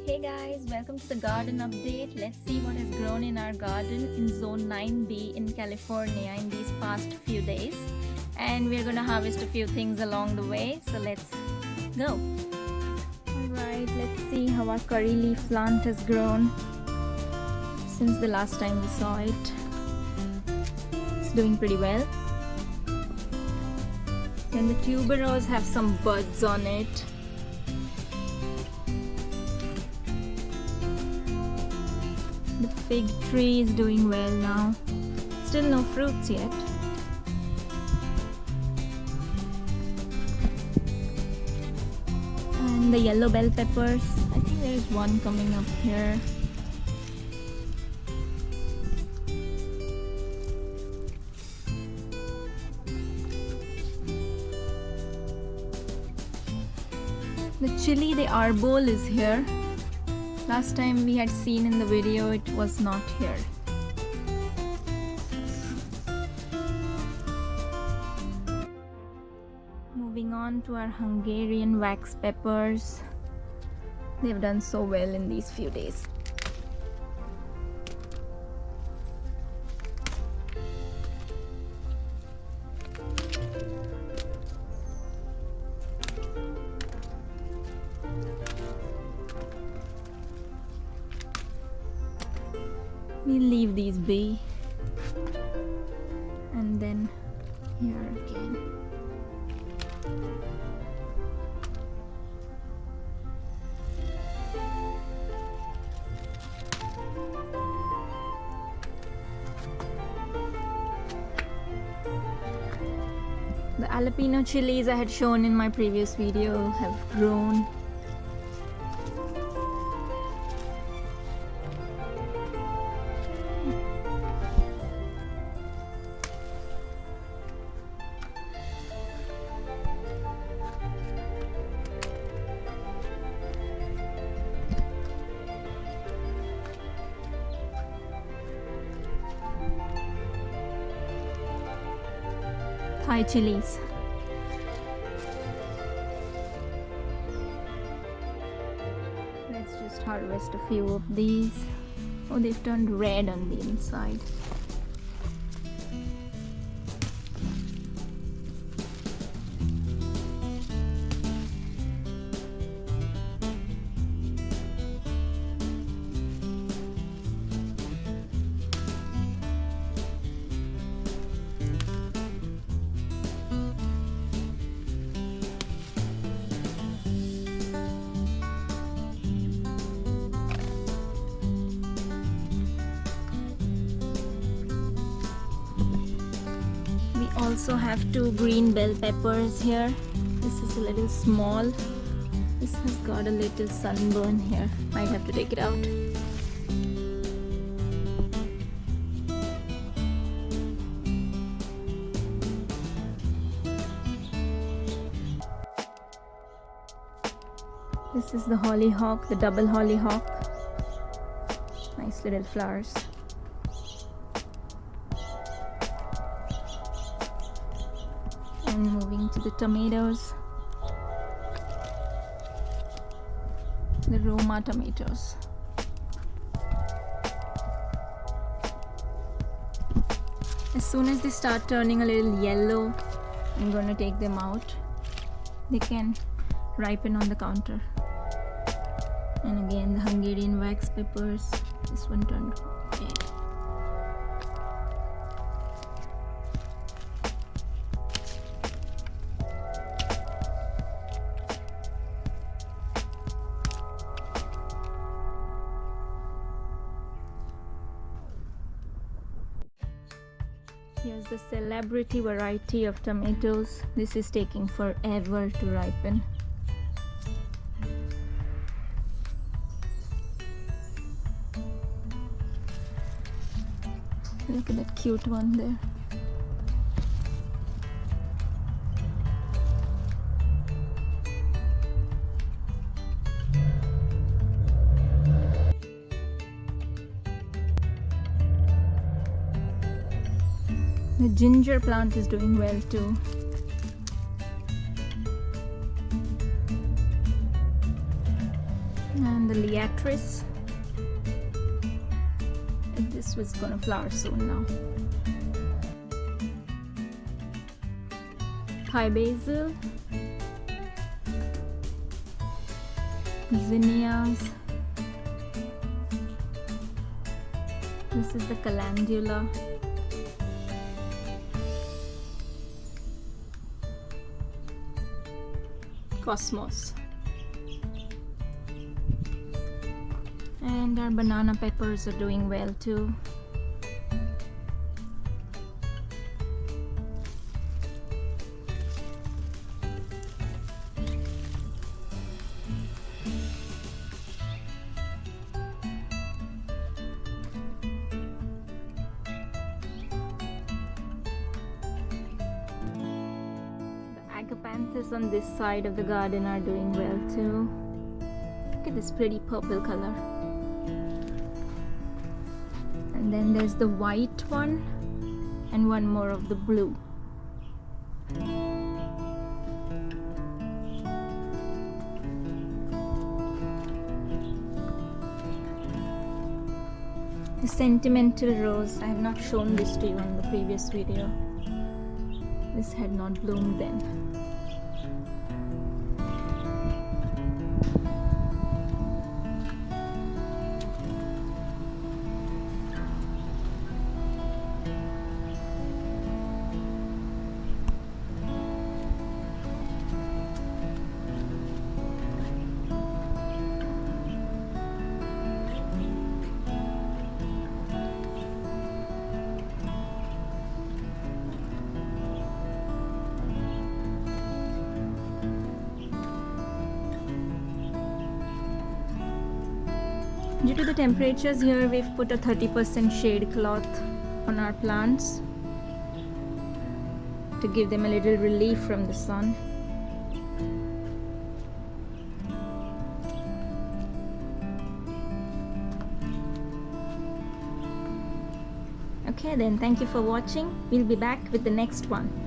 Hey guys, welcome to the garden update. Let's see what has grown in our garden in zone 9B in California in these past few days. And we're going to harvest a few things along the way, so let's go. Alright, let's see how our curry leaf plant has grown since the last time we saw it. It's doing pretty well. Then the tuberose have some buds on it. The fig tree is doing well now. Still no fruits yet. And the yellow bell peppers. I think there is one coming up here. The chili, the arbol is here. Last time we had seen in the video, it was not here. Moving on to our Hungarian wax peppers. They've done so well in these few days. We'll leave these be, and then here again. The Jalapeño chilies I had shown in my previous video have grown. Thai chilies. Let's just harvest a few of these. Oh, they've turned red on the inside. Also have two green bell peppers here. This is a little small. This has got a little sunburn here. Might have to take it out. This is the hollyhock, the double hollyhock. Nice little flowers. And moving to the tomatoes, the Roma tomatoes. As soon as they start turning a little yellow, I'm going to take them out. They can ripen on the counter. And again, the Hungarian wax peppers. This one turned red. Here's the celebrity variety of tomatoes. This is taking forever to ripen. Look at that cute one there. The ginger plant is doing well too. And the liatris. This was gonna flower soon now. Thai basil, zinnias. This is the calendula. Cosmos. And our banana peppers are doing well too. Agapanthus on this side of the garden are doing well too. Look at this pretty purple color. And then there's the white one and one more of the blue. The sentimental rose, I have not shown this to you in the previous video. This had not bloomed then. Due to the temperatures here, we've put a 30% shade cloth on our plants to give them a little relief from the sun. Okay then, thank you for watching. We'll be back with the next one.